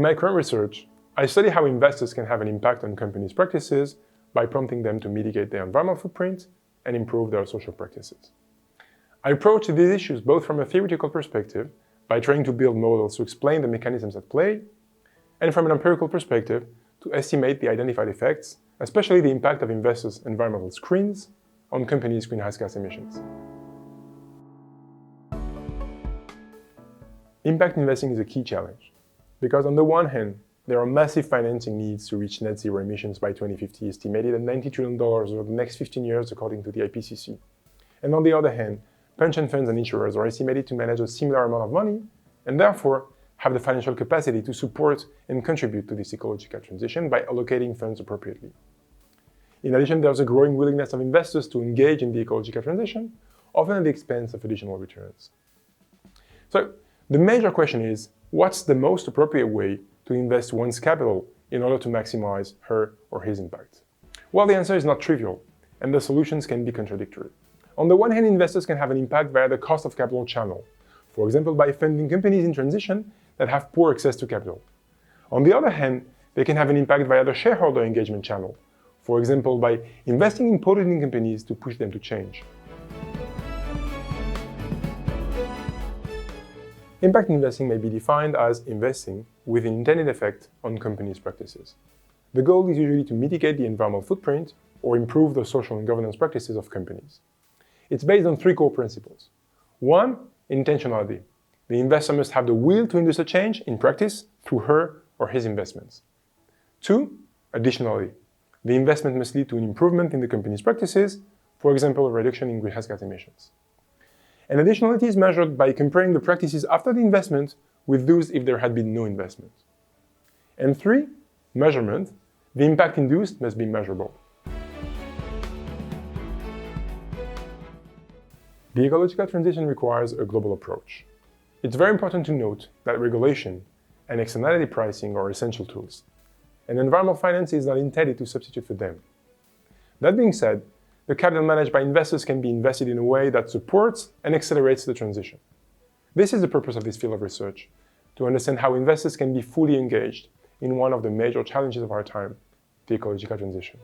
In my current research, I study how investors can have an impact on companies' practices by prompting them to mitigate their environmental footprint and improve their social practices. I approach these issues both from a theoretical perspective, by trying to build models to explain the mechanisms at play, and from an empirical perspective, to estimate the identified effects, especially the impact of investors' environmental screens on companies' greenhouse gas emissions. Impact investing is a key challenge, because on the one hand, there are massive financing needs to reach net zero emissions by 2050, estimated at $90 trillion over the next 15 years according to the IPCC. And on the other hand, pension funds and insurers are estimated to manage a similar amount of money, and therefore have the financial capacity to support and contribute to this ecological transition by allocating funds appropriately. In addition, there's a growing willingness of investors to engage in the ecological transition, often at the expense of additional returns. So, the major question is, what's the most appropriate way to invest one's capital in order to maximize her or his impact? Well, the answer is not trivial, and the solutions can be contradictory. On the one hand, investors can have an impact via the cost of capital channel, for example, by funding companies in transition that have poor access to capital. On the other hand, they can have an impact via the shareholder engagement channel, for example, by investing in polluting companies to push them to change. Impact investing may be defined as investing with an intended effect on companies' practices. The goal is usually to mitigate the environmental footprint or improve the social and governance practices of companies. It's based on three core principles. 1. Intentionality. The investor must have the will to induce a change in practice through her or his investments. 2. Additionality. The investment must lead to an improvement in the company's practices, for example, a reduction in greenhouse gas emissions. And additionality is measured by comparing the practices after the investment with those if there had been no investment. And 3. Measurement. The impact induced must be measurable. The ecological transition requires a global approach. It's very important to note that regulation and externality pricing are essential tools, and environmental finance is not intended to substitute for them. That being said, the capital managed by investors can be invested in a way that supports and accelerates the transition. This is the purpose of this field of research, to understand how investors can be fully engaged in one of the major challenges of our time, the ecological transition.